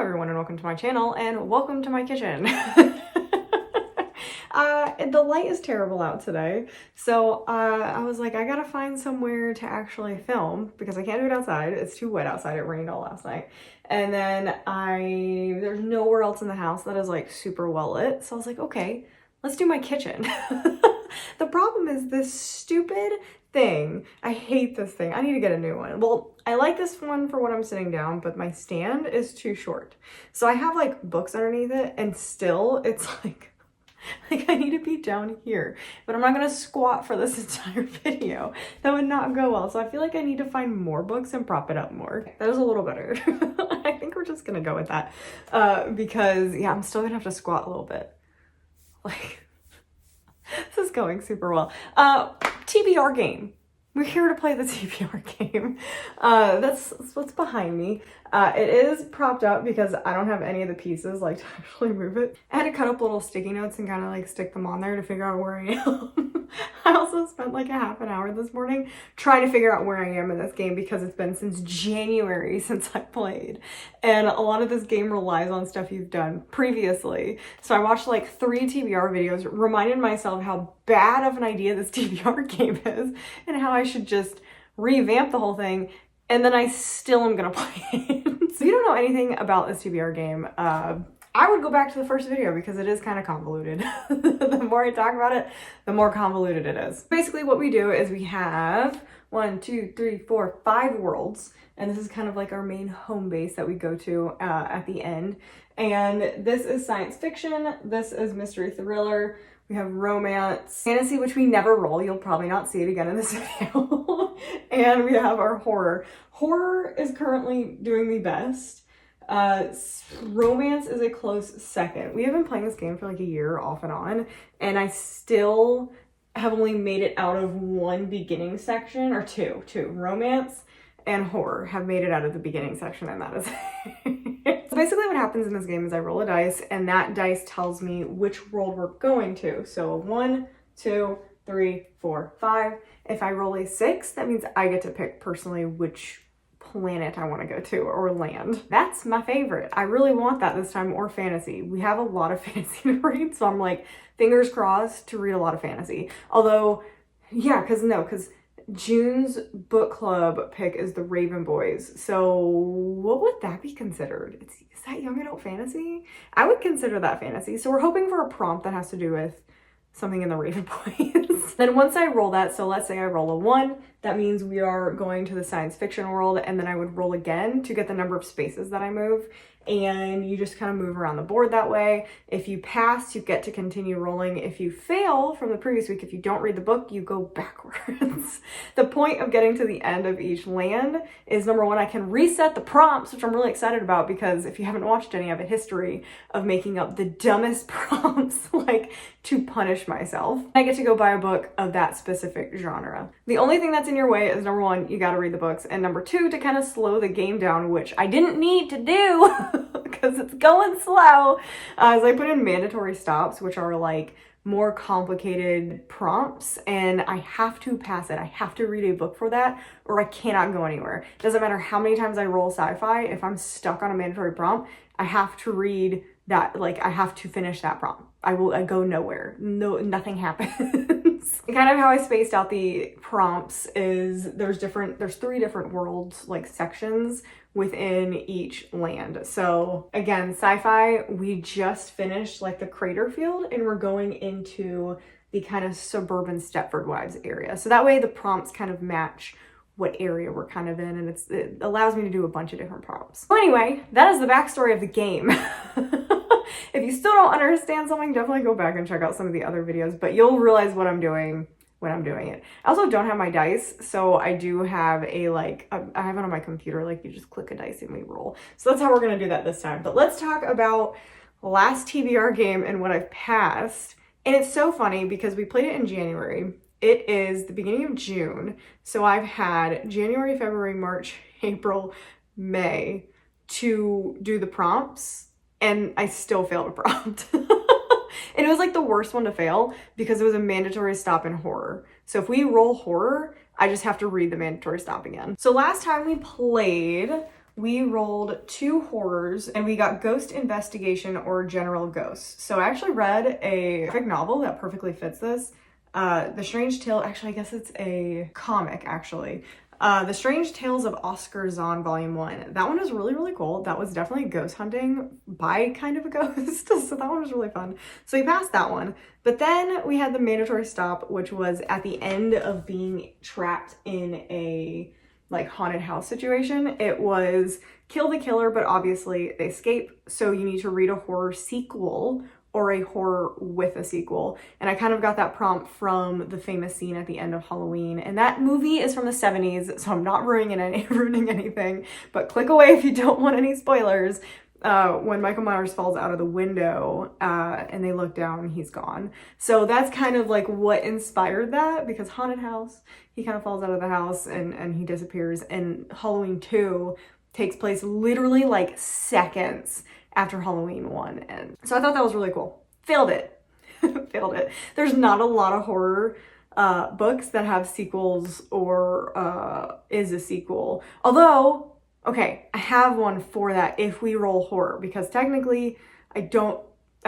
everyone and welcome to my channel and welcome to my kitchen. The light is terrible out today, so I was like, I gotta find somewhere to actually film because I can't do it outside. It's too wet outside. It rained all last night. And then there's nowhere else in the house that is like super well lit. So I was like, okay, let's do my kitchen. The problem is this stupid thing. I hate this thing. I need to get a new one. Well, I like this one for when I'm sitting down, but my stand is too short. So I have like books underneath it and still it's like I need to be down here, but I'm not gonna squat for this entire video. That would not go well. So I feel like I need to find more books and prop it up more. That is a little better. I think we're just gonna go with that because yeah, I'm still gonna have to squat a little bit. Like, this is going super well. TBR Game. We're here to play the TBR game. That's what's behind me. It is propped up because I don't have any of the pieces like to actually move it. I had to cut up little sticky notes and kind of like stick them on there to figure out where I am. I also spent like a half an hour this morning trying to figure out where I am in this game because it's been since January since I played. And a lot of this game relies on stuff you've done previously. So I watched like 3 TBR videos, reminded myself how bad of an idea this TBR game is and how I should just revamp the whole thing, and then I still am gonna play it. So if you don't know anything about this TBR game, I would go back to the first video because it is kind of convoluted. The more I talk about it, the more convoluted it is. Basically what we do is we have 1, 2, 3, 4, 5 worlds, and this is kind of like our main home base that we go to at the end. And this is science fiction, this is mystery thriller, we have romance, fantasy, which we never roll. You'll probably not see it again in this video. And we have our horror. Horror is currently doing the best. Romance is a close second. We have been playing this game for like a year off and on, and I still have only made it out of 1 beginning section, or two. Romance and horror have made it out of the beginning section, and that is it. So basically what happens in this game is I roll a dice, and that dice tells me which world we're going to. So 1, 2, 3, 4, 5. If I roll a 6, that means I get to pick personally which planet I want to go to or land. That's my favorite. I really want that this time, or fantasy. We have a lot of fantasy to read, so I'm like, fingers crossed to read a lot of fantasy. Although, yeah, because June's book club pick is the Raven Boys. So what would that be considered? Is that young adult fantasy? I would consider that fantasy. So we're hoping for a prompt that has to do with something in the Raven Boys. Then once I roll that, so let's say I roll a 1, that means we are going to the science fiction world, and then I would roll again to get the number of spaces that I move. And you just kind of move around the board that way. If you pass, you get to continue rolling. If you fail from the previous week, if you don't read the book, you go backwards. The point of getting to the end of each land is, number 1, I can reset the prompts, which I'm really excited about because if you haven't watched any, I have a history of making up the dumbest prompts, like to punish myself. I get to go buy a book of that specific genre. The only thing that's in your way is, number 1, you got to read the books, and number 2, to kind of slow the game down, which I didn't need to do because it's going slow, as I put in mandatory stops, which are like more complicated prompts, and I have to pass it. I have to read a book for that, or I cannot go anywhere. It doesn't matter how many times I roll sci-fi, if I'm stuck on a mandatory prompt, I have to read that, like I have to finish that prompt. I go nowhere. Nothing happens. And kind of how I spaced out the prompts is there's 3 different worlds, like sections within each land. So again, sci-fi, we just finished like the crater field, and we're going into the kind of suburban Stepford Wives area. So that way the prompts kind of match what area we're kind of in, and it allows me to do a bunch of different prompts. So anyway, that is the backstory of the game. If you still don't understand something, definitely go back and check out some of the other videos, but you'll realize what I'm doing when I'm doing it. I also don't have my dice, so I do have I have it on my computer, like you just click a dice and we roll. So that's how we're gonna do that this time. But let's talk about last TBR game and what I've passed. And it's so funny because we played it in January. It is the beginning of June, so I've had January, February, March, April, May to do the prompts, and I still failed a prompt. And it was like the worst one to fail because it was a mandatory stop in horror. So if we roll horror, I just have to read the mandatory stop again. So last time we played, We rolled 2 horrors and we got Ghost Investigation or General Ghosts. So I actually read a graphic novel that perfectly fits this. The Strange Tale, actually I guess it's a comic actually. The Strange Tales of Oscar Zahn Volume 1. That one was really, really cool. That was definitely ghost hunting by kind of a ghost. So that one was really fun. So we passed that one. But then we had the mandatory stop, which was at the end of being trapped in a like haunted house situation. It was kill the killer, but obviously they escape. So you need to read a horror sequel or a horror with a sequel. And I kind of got that prompt from the famous scene at the end of Halloween. And that movie is from the 70s, so I'm not ruining anything, but click away if you don't want any spoilers. When Michael Myers falls out of the window and they look down, he's gone. So that's kind of like what inspired that, because haunted house, he kind of falls out of the house and he disappears. And Halloween 2 takes place literally like seconds after Halloween 1 ends. So I thought that was really cool. Failed it. Failed it. There's not a lot of horror books that have sequels or is a sequel. Although, okay, I have one for that if we roll horror, because technically I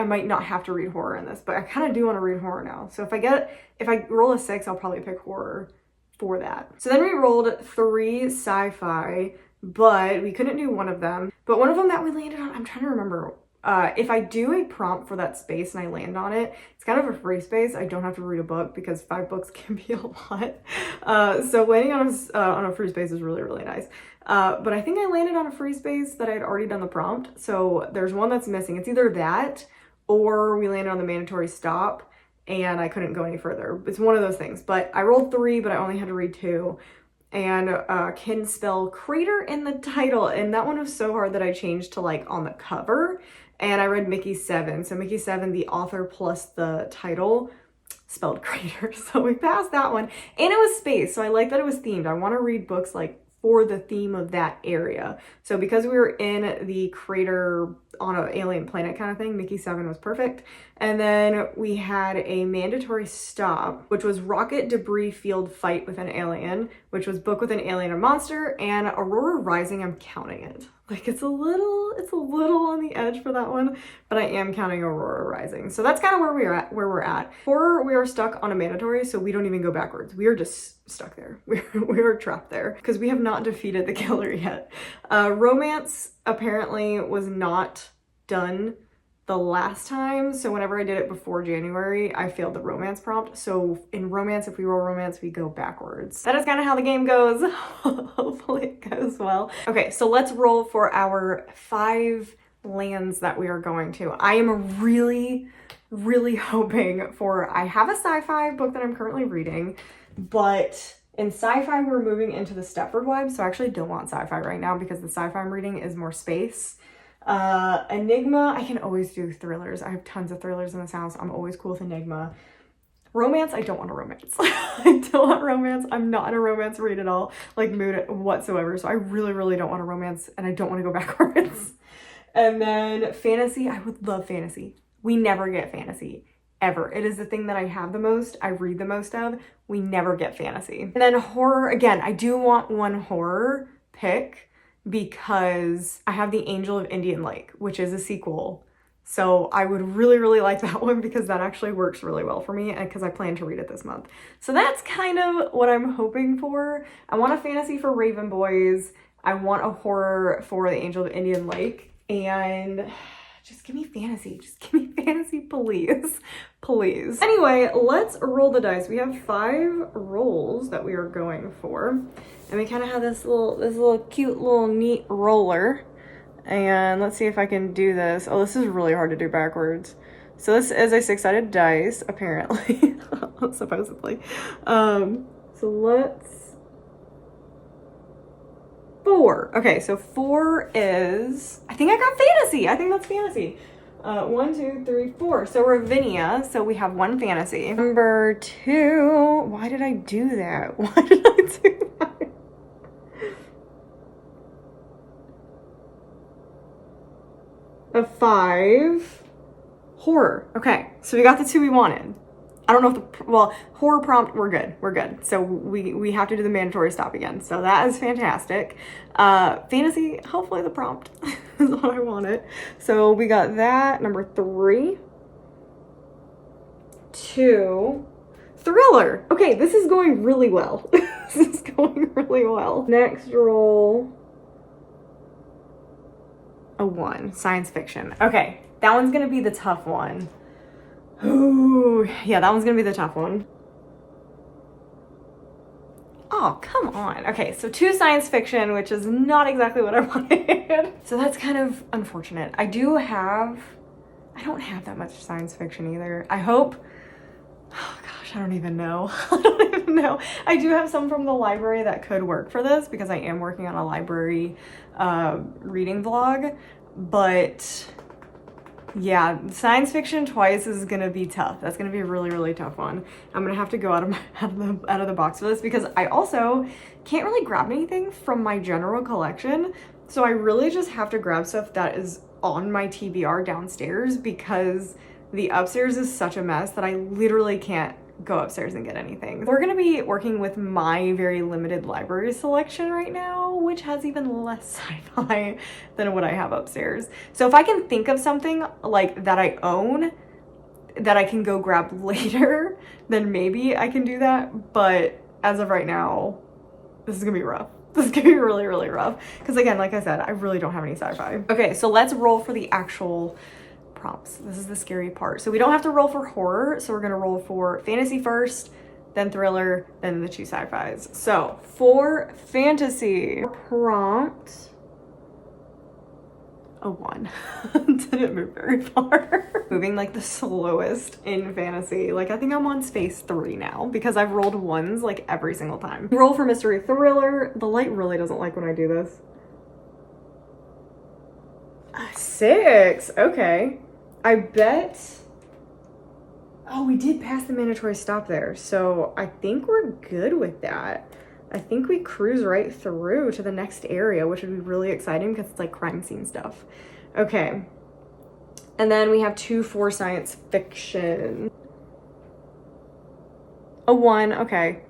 might not have to read horror in this, but I kind of do want to read horror now. So if I roll a 6, I'll probably pick horror for that. So then we rolled 3 sci-fi, but we couldn't do one of them. But one of them that we landed on, I'm trying to remember. If I do a prompt for that space and I land on it, it's kind of a free space. I don't have to read a book because 5 books can be a lot. So landing on a free space is really, really nice. But I think I landed on a free space that I had already done the prompt. So there's one that's missing. It's either that or we landed on the mandatory stop and I couldn't go any further. It's one of those things. But I rolled 3, but I only had to read 2. And can spell crater in the title. And that one was so hard that I changed to like on the cover. And I read Mickey 7. So Mickey 7, the author plus the title, spelled crater. So we passed that one. And it was space. So I like that it was themed. I want to read books like for the theme of that area. So because we were in the crater on an alien planet kind of thing, Mickey 7 was perfect. And then we had a mandatory stop, which was rocket debris field fight with an alien, which was book with an alien or monster, and Aurora Rising. I'm counting it. Like it's a little on the edge for that one, but I am counting Aurora Rising. So that's kind of where we're at. Horror, we are stuck on a mandatory, so we don't even go backwards. We are just stuck there. We are trapped there because we have not defeated the killer yet. Romance apparently was not done the last time, so whenever I did it before January, I failed the romance prompt. So in romance, if we roll romance, we go backwards. That is kind of how the game goes. Hopefully it goes well. Okay, so let's roll for our 5 lands that we are going to. I am really hoping for, I have a sci-fi book that I'm currently reading, but in sci-fi, we're moving into the Stepford Wives, so I actually don't want sci-fi right now because the sci-fi I'm reading is more space. Enigma, I can always do thrillers. I have tons of thrillers in this house. I'm always cool with Enigma. Romance, I don't want a romance. I don't want romance. I'm not in a romance read at all, like mood whatsoever. So I really don't want a romance and I don't want to go backwards. And then fantasy, I would love fantasy. We never get fantasy. Ever. It is the thing that I have the most, I read the most of. We never get fantasy. And then horror, again, I do want one horror pick because I have The Angel of Indian Lake, which is a sequel. So I would really like that one because that actually works really well for me and because I plan to read it this month. So that's kind of what I'm hoping for. I want a fantasy for Raven Boys. I want a horror for The Angel of Indian Lake. And just give me fantasy. Just give me fantasy, please. Please. Anyway, let's roll the dice. We have 5 rolls that we are going for. And we kind of have this little cute little neat roller. And let's see if I can do this. Oh, this is really hard to do backwards. So this is a 6-sided dice, apparently. Supposedly. So let's... 4. Okay, so 4 is... I think I got fantasy. I think that's fantasy. 1, 2, 3, 4. So Ravinia. So we have 1 fantasy. Number 2. Why did I do that? Why did I do that? A 5. Horror. Okay, so we got the 2 we wanted. I don't know if the, well, horror prompt, we're good. We're good. So we have to do the mandatory stop again. So that is fantastic. Fantasy, hopefully the prompt is what I wanted. So we got that, number 3. 2. Thriller. Okay, this is going really well. This is going really well. Next roll. A 1. Science fiction. Okay, that one's gonna be the tough one. Ooh, yeah, that one's gonna be the tough one. Oh, come on. Okay, so 2 science fiction, which is not exactly what I wanted. So that's kind of unfortunate. I don't have that much science fiction either. I hope, oh gosh, I don't even know. I don't even know. I do have some from the library that could work for this because I am working on a library reading vlog, but yeah, science fiction twice is gonna be tough. That's gonna be a really, really tough one. I'm gonna have to go out of the box for this because I also can't really grab anything from my general collection. So I really just have to grab stuff that is on my TBR downstairs because the upstairs is such a mess that I literally can't go upstairs and get anything. We're gonna be working with my very limited library selection right now, which has even less sci-fi than what I have upstairs. So if I can think of something like that I own that I can go grab later, then maybe I can do that. But as of right now, this is gonna be rough. This is gonna be really, really rough. Because again, like I said, I really don't have any sci-fi. Okay, so let's roll for the actual prompts. This is the scary part. So we don't have to roll for horror. So we're gonna roll for fantasy first, then thriller, then the 2 sci-fis. So for fantasy prompt, a 1. Didn't move very far. Moving like the slowest in fantasy. Like I think I'm on space 3 now because I've rolled 1s like every single time. Roll for mystery thriller. The light really doesn't like when I do this. 6. Okay. I bet, oh, we did pass the mandatory stop there. So I think we're good with that. I think we cruise right through to the next area, which would be really exciting because it's like crime scene stuff. Okay. And then we have 2 for science fiction. A 1, okay.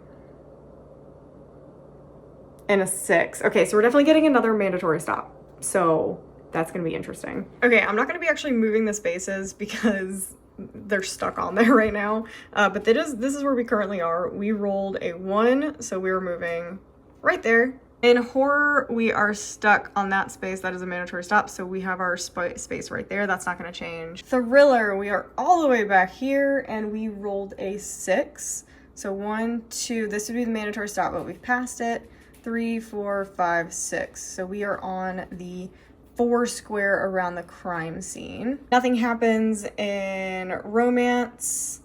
And a 6. Okay, so we're definitely getting another mandatory stop. So that's gonna be interesting. Okay, I'm not gonna be actually moving the spaces because they're stuck on there right now. But this is where we currently are. We rolled a 1, so we were moving right there. In horror, we are stuck on that space. That is a mandatory stop, so we have our space right there. That's not gonna change. Thriller, we are all the way back here, and we rolled a 6. So 1, 2, this would be the mandatory stop, but we've passed it. 3, 4, 5, 6. So we are on the 4 square around the crime scene. Nothing happens in romance.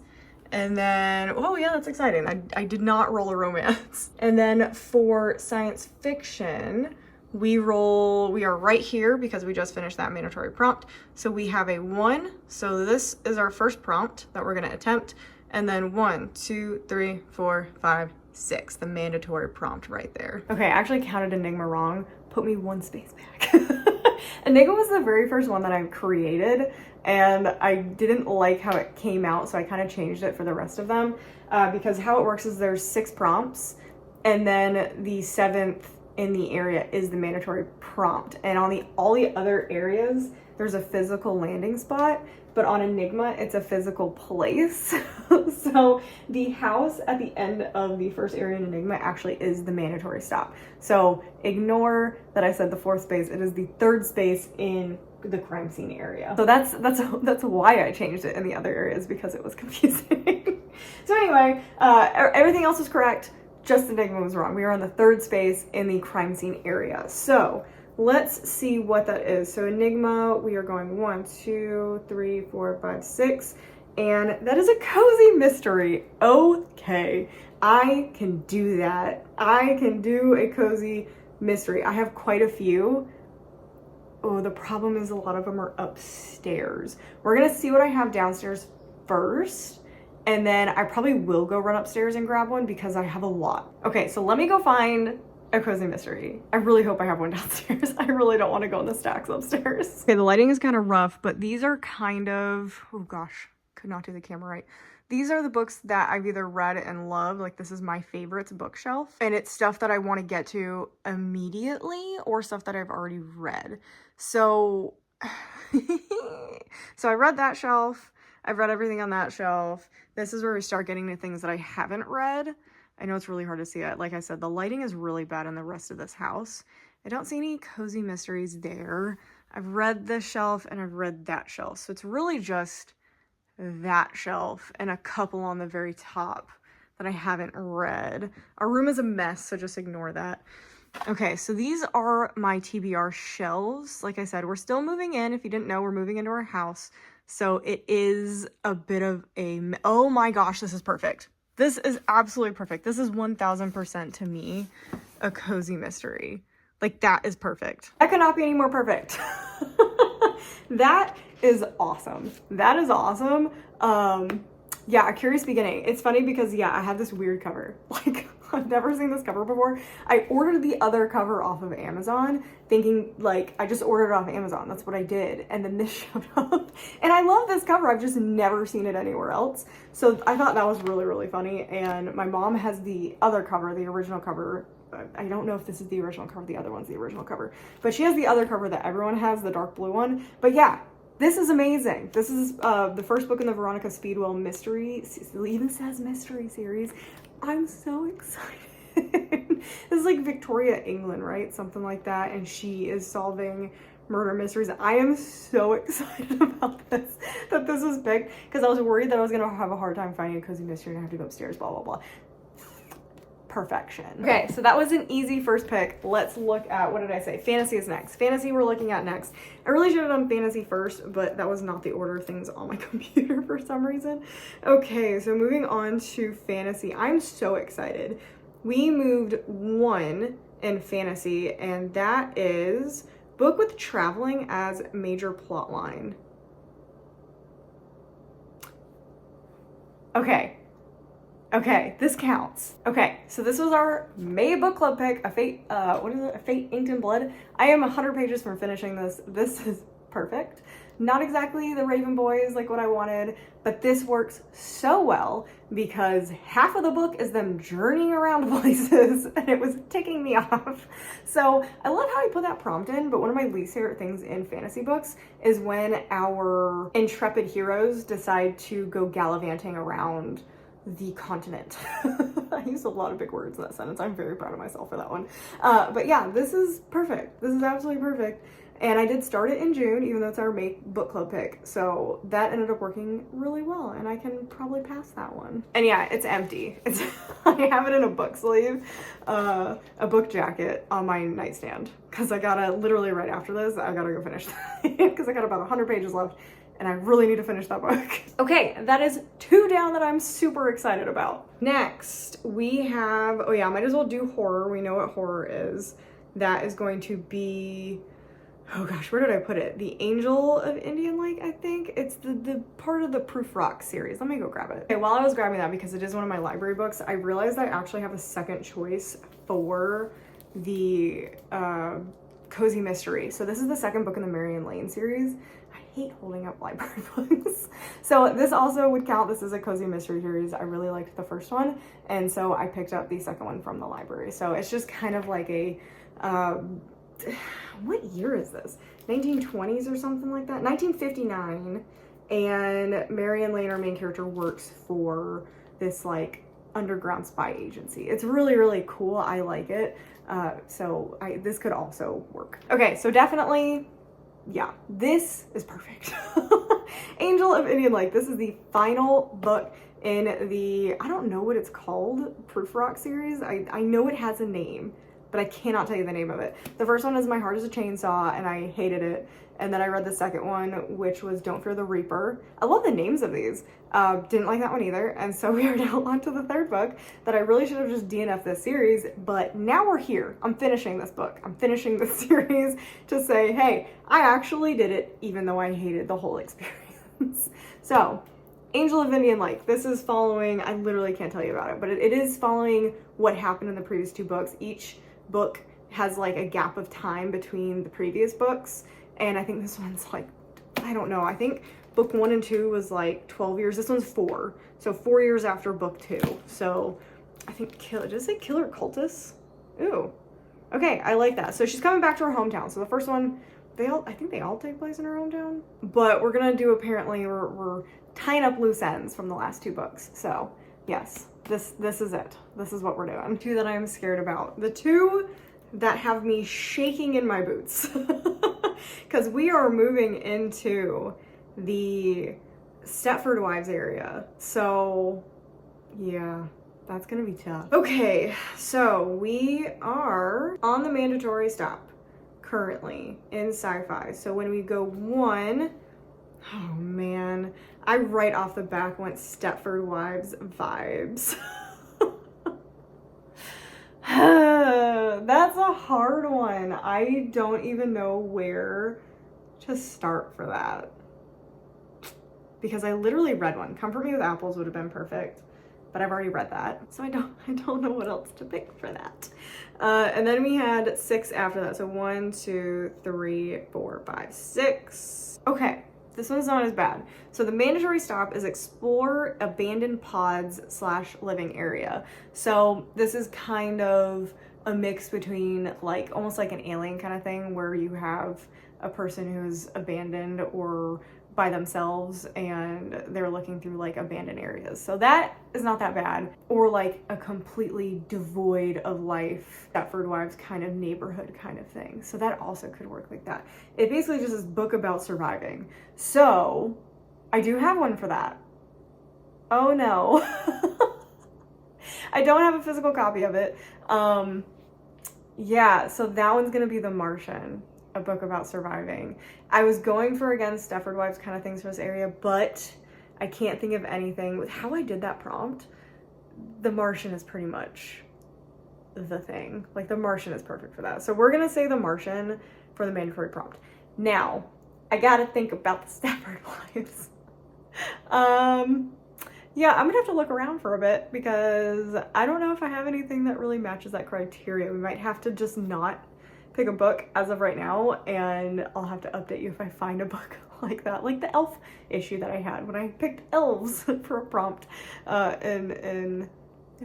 And then, oh yeah, that's exciting. I did not roll a romance. And then for science fiction, we are right here because we just finished that mandatory prompt. So we have a 1. So this is our first prompt that we're gonna attempt. And then 1, 2, 3, 4, 5, 6, the mandatory prompt right there. Okay, I actually counted Enigma wrong. Put me 1 space back. Enigma was the very first one that I created, and I didn't like how it came out, so I kind of changed it for the rest of them, because how it works is there's 6 prompts, and then the 7th in the area is the mandatory prompt, and on all the other areas, there's a physical landing spot, but on Enigma, it's a physical place. So the house at the end of the first area in Enigma actually is the mandatory stop. So ignore that I said the 4th space. It is the 3rd space in the crime scene area. So that's why I changed it in the other areas, because it was confusing. So anyway, everything else was correct. Just Enigma was wrong. We are on the 3rd space in the crime scene area. So let's see what that is. So Enigma, we are going 1, 2, 3, 4, 5, 6. And that is a cozy mystery. Okay, I can do that. I can do a cozy mystery. I have quite a few. Oh, the problem is a lot of them are upstairs. We're gonna see what I have downstairs first, and then I probably will go run upstairs and grab one because I have a lot. Okay, so let me go find a cozy mystery. I really hope I have one downstairs. I really don't want to go in the stacks upstairs. Okay, the lighting is kind of rough, but these are kind of, oh gosh, could not do the camera right. These are the books that I've either read and loved. Like, this is my favorites bookshelf. And it's stuff that I want to get to immediately or stuff that I've already read. So, so I read that shelf. I've read everything on that shelf. This is where we start getting to things that I haven't read. I know it's really hard to see it. Like I said, the lighting is really bad in the rest of this house. I don't see any cozy mysteries there. I've read this shelf and I've read that shelf. So it's really just that shelf and a couple on the very top that I haven't read. Our room is a mess, so just ignore that. Okay, so these are my TBR shelves. Like I said, we're still moving in. If you didn't know, we're moving into our house. So it is a bit of a, oh my gosh, this is perfect. This is absolutely perfect. This is 1000% to me a cozy mystery. Like, that is perfect. That could not be any more perfect. That is awesome. That is awesome. Yeah, A Curious Beginning. It's funny because, yeah, I have this weird cover. Like, I've never seen this cover before. I ordered the other cover off of Amazon thinking, like, I just ordered it off Amazon. That's what I did. And then this showed up. And I love this cover. I've just never seen it anywhere else. So I thought that was really, really funny. And my mom has the other cover, the original cover. I don't know if this is the original cover. The other one's the original cover. But she has the other cover that everyone has, the dark blue one. But yeah, this is amazing. This is the first book in the Veronica Speedwell mystery. It even says mystery series. I'm so excited. This is like Victoria, England, right? Something like that. And she is solving murder mysteries. I am so excited about this, that this was picked, because I was worried that I was going to have a hard time finding a cozy mystery and I have to go upstairs, blah, blah, blah. Perfection. Okay, so that was an easy first pick. Let's look at, what did I say? Fantasy is next. Fantasy we're looking at next. I really should have done fantasy first, but that was not the order of things on my computer for some reason. Okay, so moving on to fantasy. I'm so excited. We moved one in fantasy, and that is book with traveling as major plot line. Okay, this counts. Okay, so this was our May book club pick, a Fate, A Fate Inked in Blood. I am 100 pages from finishing this. This is perfect. Not exactly the Raven Boys, like what I wanted, but this works so well because half of the book is them journeying around places and it was ticking me off. So I love how I put that prompt in, but one of my least favorite things in fantasy books is when our intrepid heroes decide to go gallivanting around the continent. I used a lot of big words in that sentence. I'm very proud of myself for that one. But yeah, this is perfect. This is absolutely perfect. And I did start it in June, even though it's our May book club pick. So that ended up working really well, and I can probably pass that one. And yeah, it's empty. I have it in a book sleeve, a book jacket on my nightstand, because I gotta, literally right after this, I gotta go finish that, because I got about 100 pages left. And I really need to finish that book. Okay, that is 2 down that I'm super excited about. Next, we have, oh yeah, might as well do horror. We know what horror is. That is going to be, oh gosh, where did I put it? The Angel of Indian Lake, I think. It's the part of the Proof Rock series. Let me go grab it. Okay, while I was grabbing that, because it is one of my library books, I realized I actually have a second choice for the cozy mystery. So this is the second book in the Marion Lane series. I hate holding up library books. So this also would count. This is a cozy mystery series. I really liked the first one, and so I picked up the second one from the library. So it's just kind of like a, what year is this? 1920s or something like that? 1959, and Marion Lane, our main character, works for this like underground spy agency. It's really, really cool. I like it. So this could also work. Okay, so definitely, yeah, this is perfect. Angel of Indian Lake. This is the final book in the, I don't know what it's called, Proof Rock series. I know it has a name, but I cannot tell you the name of it. The first one is My Heart is a Chainsaw, and I hated it. And then I read the second one, which was Don't Fear the Reaper. I love the names of these. Didn't like that one either. And so we are now on to the third book that I really should have just DNF'd this series, but now we're here. I'm finishing this book. I'm finishing this series to say, hey, I actually did it, even though I hated the whole experience. So, Angel of Indian Lake. This is following, I literally can't tell you about it, but it is following what happened in the previous 2 books. Each book has like a gap of time between the previous books. And I think this one's like, I I don't know. I think book 1 and 2 was like 12 years. This one's 4. So 4 years after book 2. So I think does it say Killer Cultists? Ooh. Okay, I like that. So she's coming back to her hometown. So the first one, I think they all take place in her hometown. But we're gonna do, apparently, we're tying up loose ends from the last 2 books. So yes, this is it. This is what we're doing. 2 that I'm scared about. The 2 that have me shaking in my boots. Because we are moving into the Stepford Wives area. So yeah, that's gonna be tough. Okay, so we are on the mandatory stop currently in Sci-Fi. So when we go 1, oh man, I right off the back went Stepford Wives vibes. That's a hard one. I don't even know where to start for that. Because I literally read one. Comfort Me with Apples would have been perfect, but I've already read that. So I don't know what else to pick for that. And then we had 6 after that. So 1, 2, 3, 4, 5, 6. Okay. This one's not as bad. So the mandatory stop is explore abandoned pods / living area. So this is kind of a mix between like almost like an Alien kind of thing where you have a person who's abandoned or by themselves and they're looking through like abandoned areas. So that is not that bad. Or like a completely devoid of life Stepford Wives kind of neighborhood kind of thing. So that also could work like that. It basically just is a book about surviving. So I do have one for that. Oh no. I don't have a physical copy of it. Yeah, so that one's gonna be The Martian, a book about surviving. I was going for, again, Stepford Wives kind of things for this area, but I can't think of anything. With how I did that prompt, The Martian is pretty much the thing. Like, The Martian is perfect for that. So we're gonna say The Martian for the mandatory prompt. Now, I gotta think about the Stepford Wives. Yeah, I'm gonna have to look around for a bit because I don't know if I have anything that really matches that criteria. We might have to just not pick a book as of right now, and I'll have to update you if I find a book like that, like the elf issue that I had when I picked elves for a prompt in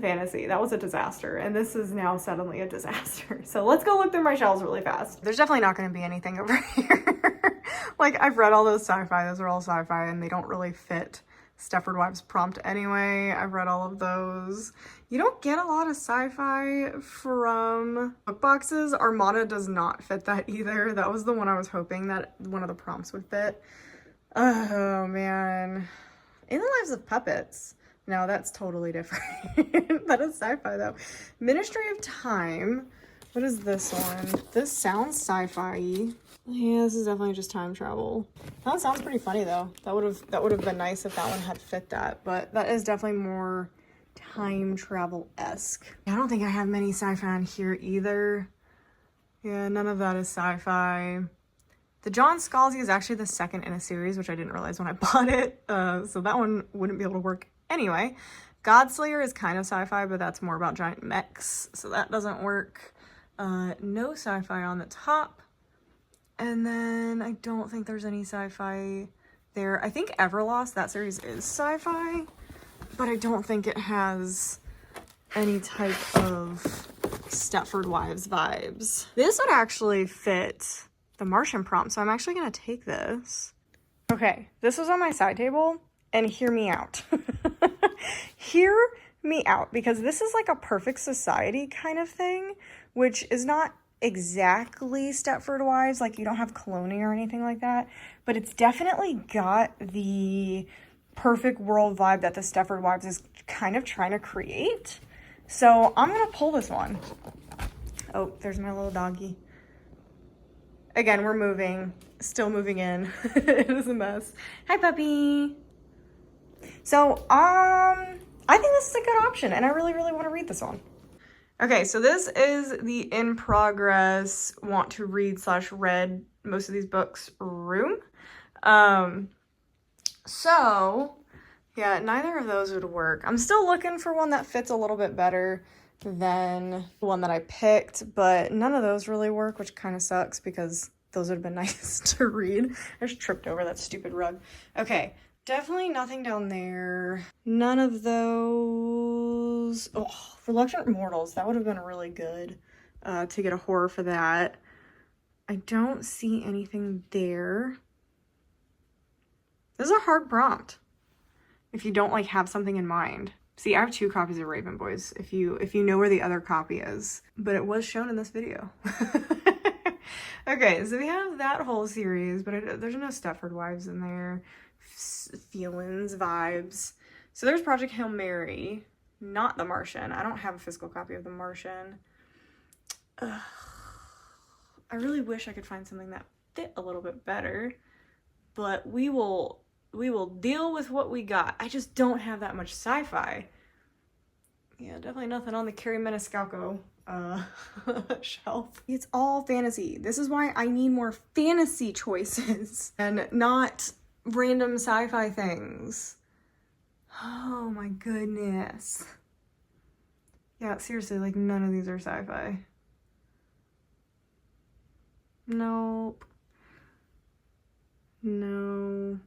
fantasy. That was a disaster, and this is now suddenly a disaster. So let's go look through my shelves really fast. There's definitely not going to be anything over here. Like, I've read all those sci-fi. Those are all sci-fi, and they don't really fit Stepford Wives prompt anyway. I've read all of those. You don't get a lot of sci-fi from book boxes. Armada does not fit that either. That was the one I was hoping that one of the prompts would fit. Oh man. In the Lives of Puppets. No, that's totally different. That is sci-fi though. Ministry of Time. What is this one? This sounds sci-fi-y. Yeah, this is definitely just time travel. That sounds pretty funny though. That would have been nice if that one had fit that, but that is definitely more time travel-esque. I don't think I have many sci-fi on here either. Yeah, none of that is sci-fi. The John Scalzi is actually the second in a series, which I didn't realize when I bought it. So that one wouldn't be able to work anyway. Godslayer is kind of sci-fi, but that's more about giant mechs, so that doesn't work. No sci-fi on the top. And then I don't think there's any sci-fi there. I think Everlost, that series is sci-fi, but I don't think it has any type of Stepford Wives vibes. This would actually fit the Martian prompt, so I'm actually gonna take this. Okay, this was on my side table, and hear me out. Hear me out, because this is like a perfect society kind of thing, which is not exactly Stepford Wives, like you don't have cloning or anything like that, but it's definitely got the perfect world vibe that the Stepford Wives is kind of trying to create. So I'm gonna pull this one. Oh, there's my little doggy. Again, we're moving, still moving in. It is a mess. Hi, puppy. So, I think this is a good option, and I really, really want to read this one. Okay, so this is the in progress, want to read / read most of these books room. So yeah, neither of those would work. I'm still looking for one that fits a little bit better than the one that I picked, but none of those really work, which kind of sucks because those would have been nice to read. I just tripped over that stupid rug. Okay, definitely nothing down there. None of those. Oh, Reluctant Mortals, that would have been really good to get a horror for that. I don't see anything there. This is a hard prompt if you don't like have something in mind. See, I have 2 copies of Raven Boys, if you know where the other copy is. But it was shown in this video. Okay, so we have that whole series, but there's no Stepford Wives in there. Feelings, vibes. So there's Project Hail Mary, not The Martian. I don't have a physical copy of The Martian. Ugh. I really wish I could find something that fit a little bit better, but we will deal with what we got. I just don't have that much sci-fi. Yeah, definitely nothing on the Carrie Maniscalco shelf. It's all fantasy. This is why I need more fantasy choices and not random sci-fi things. Oh my goodness. Yeah, seriously, like none of these are sci-fi. Nope. No.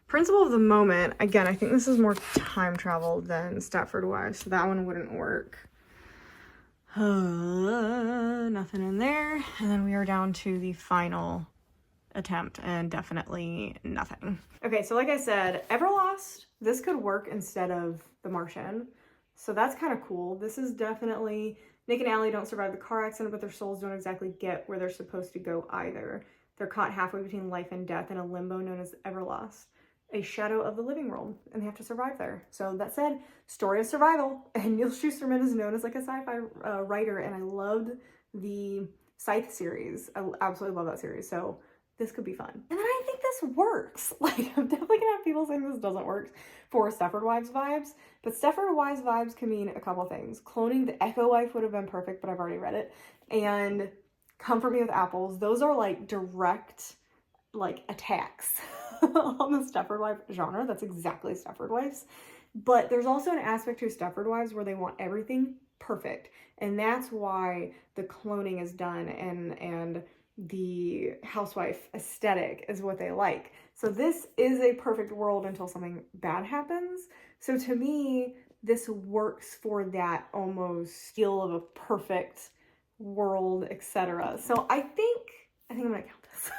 Principle of the Moment, again, I think this is more time travel than Stepford Wives, so that one wouldn't work. Nothing in there. And then we are down to the final attempt, and definitely nothing. Okay, so like I said, Everlost, this could work instead of The Martian, so that's kind of cool. This is definitely, Nick and Allie don't survive the car accident, but their souls don't exactly get where they're supposed to go either. They're caught halfway between life and death in a limbo known as Everlost, a shadow of the living world, and they have to survive there. So that said, story of survival, and Neil Shusterman is known as like a sci-fi writer, and I loved the Scythe series. I absolutely love that series, so this could be fun. And then I think this works. Like, I'm definitely gonna have people saying this doesn't work for Stepford Wives vibes, but Stepford Wives vibes can mean a couple things. Cloning the Echo Wife would have been perfect, but I've already read it, and Comfort Me with Apples. Those are like direct like attacks on the Stepford Wife genre. That's exactly Stepford Wives. But there's also an aspect to Stepford Wives where they want everything perfect. And that's why the cloning is done and the housewife aesthetic is what they like. So this is a perfect world until something bad happens. So to me, this works for that almost feel of a perfect world, etc. So I think I'm gonna count this.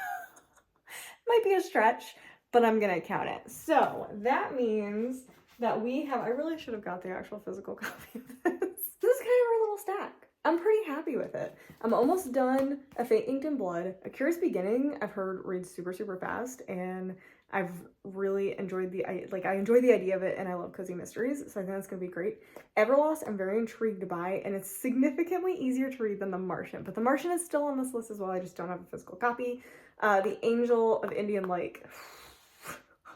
Might be a stretch, but I'm gonna count it. So that means that we have, I really should have got the actual physical copy of this. This is kind of our little stack. I'm pretty happy with it. I'm almost done A Fate Inked in Blood. A Curious Beginning, I've heard reads super, super fast, and I've really enjoyed I enjoy the idea of it, and I love cozy mysteries, so I think that's gonna be great. Everlost, I'm very intrigued by, and it's significantly easier to read than The Martian, but The Martian is still on this list as well. I just don't have a physical copy. The Angel of Indian Lake.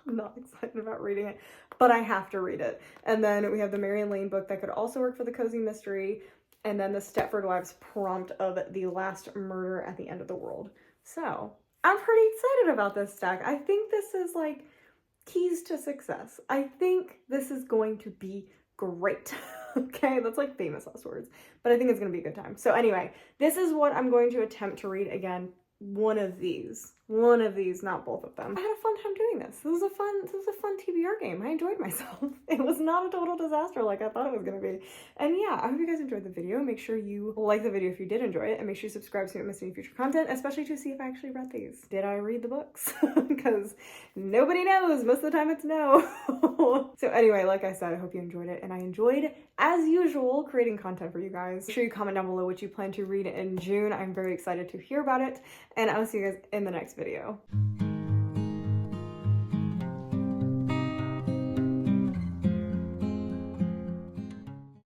I'm not excited about reading it, but I have to read it. And then we have the Marion Lane book that could also work for the cozy mystery, and then the Stepford Wives prompt of The Last Murder at the End of the World. So I'm pretty excited about this stack. I think this is like keys to success. I think this is going to be great. Okay, that's like famous last words, but I think it's gonna be a good time. So anyway, this is what I'm going to attempt to read again. One of these, not both of them. I had a fun time doing this. This was a fun TBR game. I enjoyed myself. It was not a total disaster like I thought it was gonna be. And yeah, I hope you guys enjoyed the video. Make sure you like the video if you did enjoy it, and make sure you subscribe so you don't miss any future content, especially to see if I actually read these. Did I read the books? Because nobody knows. Most of the time it's no. So anyway, like I said, I hope you enjoyed it, and I enjoyed, as usual, creating content for you guys. Make sure you comment down below what you plan to read in June. I'm very excited to hear about it, and I will see you guys in the next video.